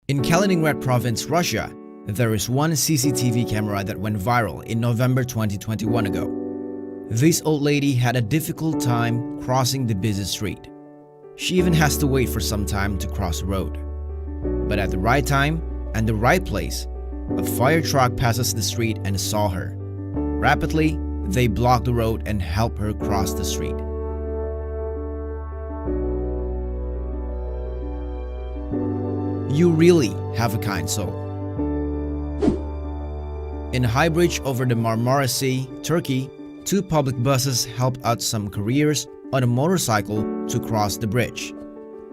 In Kaliningrad province, Russia, there is one CCTV camera that went viral in November 2021 ago. This old lady had a difficult time crossing the busy street. She even has to wait for some time to cross the road. But at the right time and the right place, a fire truck passes the street and saw her. Rapidly, they block the road and help her cross the street. You really have a kind soul. In High Bridge over the Marmara Sea, Turkey, two public buses helped out some couriers on a motorcycle to cross the bridge.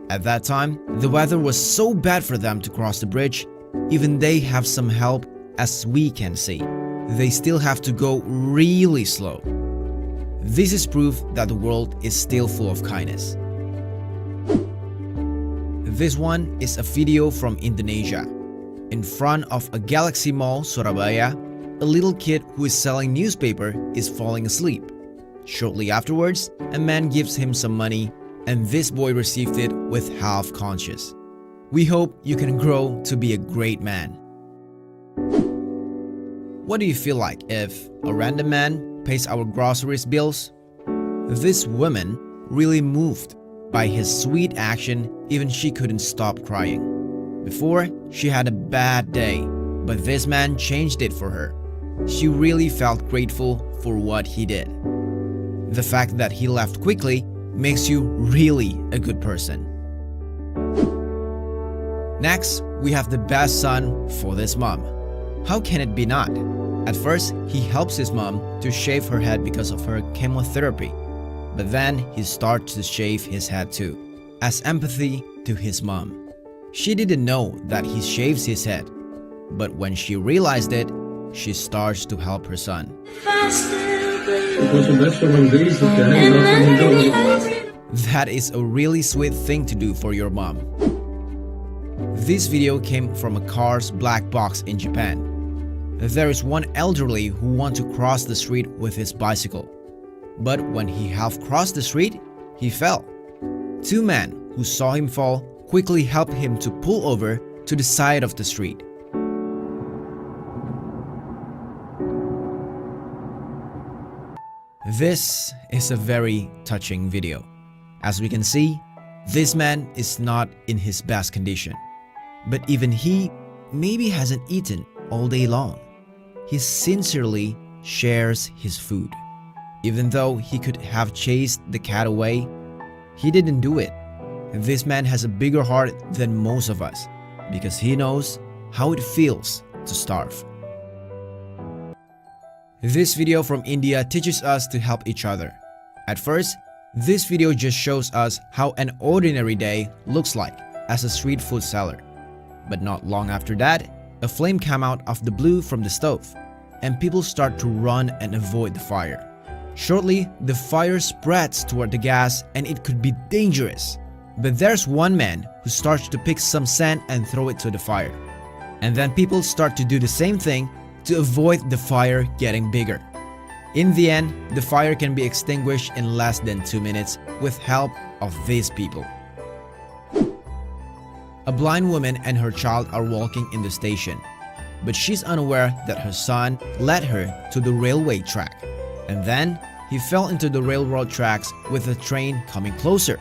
At that time, the weather was so bad for them to cross the bridge, even they have some help, as we can see. They still have to go really slow. This is proof that the world is still full of kindness. This one is a video from Indonesia. In front of a Galaxy Mall, Surabaya, a little kid who is selling newspaper is falling asleep. Shortly afterwards, a man gives him some money, and this boy received it with half conscious. We hope you can grow to be a great man. What do you feel like if a random man pays our groceries bills? This woman really moved by his sweet action, even she couldn't stop crying. Before, she had a bad day, but this man changed it for her. She really felt grateful for what he did. The fact that he left quickly makes you really a good person. Next, we have the best son for this mom. How can it be not? At first, he helps his mom to shave her head because of her chemotherapy. But then he starts to shave his head too, as empathy to his mom. She didn't know that he shaves his head, but when she realized it, she starts to help her son. That is a really sweet thing to do for your mom. This video came from a car's black box in Japan. There is one elderly who wants to cross the street with his bicycle. But when he half crossed the street, he fell. Two men who saw him fall quickly helped him to pull over to the side of the street. This is a very touching video. As we can see, this man is not in his best condition. But even he maybe hasn't eaten all day long. He sincerely shares his food. Even though he could have chased the cat away, he didn't do it. This man has a bigger heart than most of us because he knows how it feels to starve. This video from India teaches us to help each other. At first, this video just shows us how an ordinary day looks like as a street food seller. But not long after that, a flame came out of the blue from the stove, and people start to run and avoid the fire. Shortly, the fire spreads toward the gas and it could be dangerous. But there's one man who starts to pick some sand and throw it to the fire. And then people start to do the same thing to avoid the fire getting bigger. In the end, the fire can be extinguished in less than 2 minutes with help of these people. A blind woman and her child are walking in the station, but she's unaware that her son led her to the railway track. And then, he fell into the railroad tracks with a train coming closer.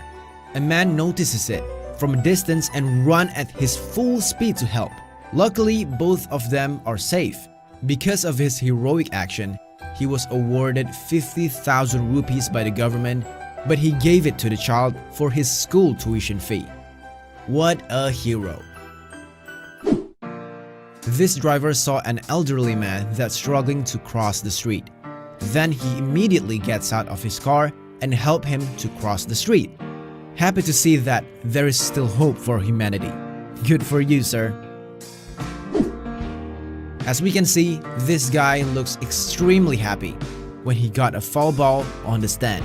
A man notices it from a distance and runs at his full speed to help. Luckily, both of them are safe. Because of his heroic action, he was awarded 50,000 rupees by the government, but he gave it to the child for his school tuition fee. What a hero! This driver saw an elderly man that's struggling to cross the street. Then he immediately gets out of his car and helps him to cross the street. Happy to see that there is still hope for humanity. Good for you, sir. As we can see, this guy looks extremely happy when he got a foul ball on the stand.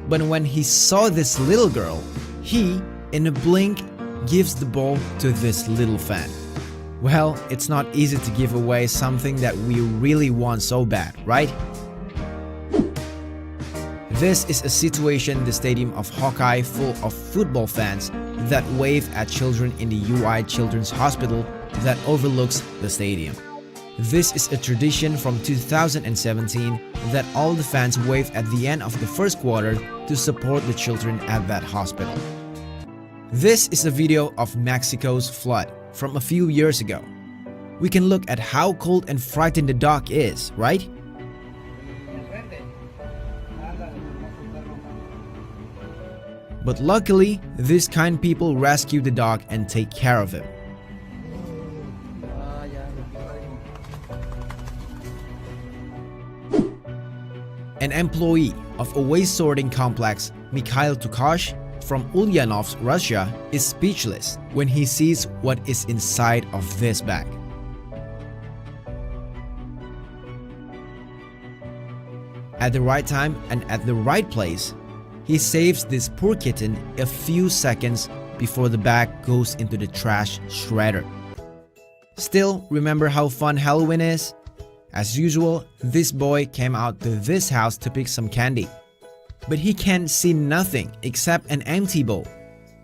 But when he saw this little girl, he, in a blink, gives the ball to this little fan. Well, it's not easy to give away something that we really want so bad, right? This is a situation the stadium of Hawkeye full of football fans that wave at children in the UI Children's Hospital that overlooks the stadium. This is a tradition from 2017 that all the fans wave at the end of the first quarter to support the children at that hospital. This is a video of Mexico's flood from a few years ago. We can look at how cold and frightened the dog is, right? But luckily, these kind people rescue the dog and take care of him. An employee of a waste sorting complex, Mikhail Tukash, from Ulyanovsk, Russia, is speechless when he sees what is inside of this bag. At the right time and at the right place, he saves this poor kitten a few seconds before the bag goes into the trash shredder. Still, remember how fun Halloween is? As usual, this boy came out to this house to pick some candy. But he can see nothing except an empty bowl.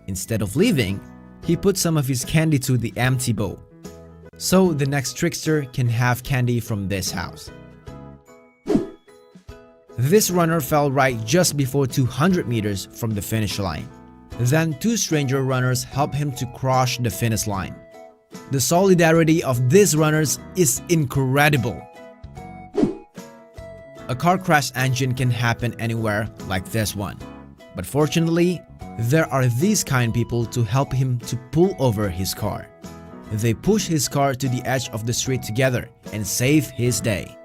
Instead of leaving, he put some of his candy to the empty bowl. So the next trickster can have candy from this house. This runner fell right just before 200 meters from the finish line. Then two stranger runners helped him to cross the finish line. The solidarity of these runners is incredible. A car crash engine can happen anywhere like this one. But fortunately, there are these kind people to help him to pull over his car. They push his car to the edge of the street together and save his day.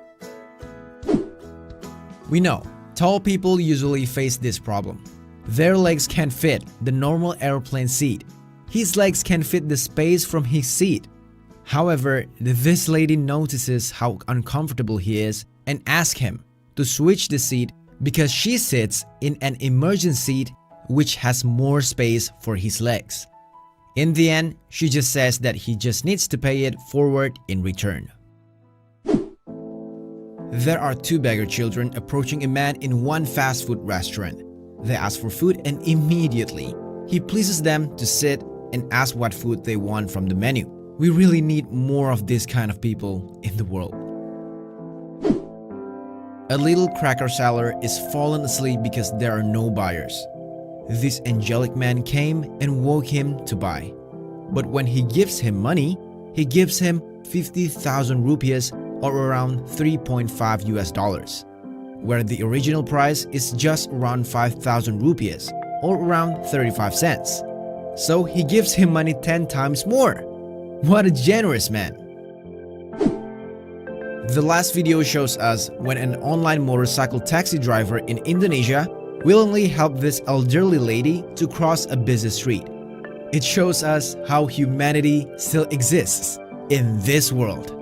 We know, tall people usually face this problem. Their legs can't fit the normal airplane seat. His legs can fit the space from his seat. However, this lady notices how uncomfortable he is and asks him to switch the seat because she sits in an emergency seat which has more space for his legs. In the end, she just says that he just needs to pay it forward in return. There are two beggar children approaching a man in one fast food restaurant. They ask for food and immediately, he pleases them to sit and ask what food they want from the menu. We really need more of this kind of people in the world. A little cracker seller is fallen asleep because there are no buyers. This angelic man came and woke him to buy. But when he gives him money, he gives him 50,000 rupees or around $3.5 US, where the original price is just around 5,000 rupees or around 35 cents. So he gives him money 10 times more. What a generous man! The last video shows us when an online motorcycle taxi driver in Indonesia willingly helped this elderly lady to cross a busy street. It shows us how humanity still exists in this world.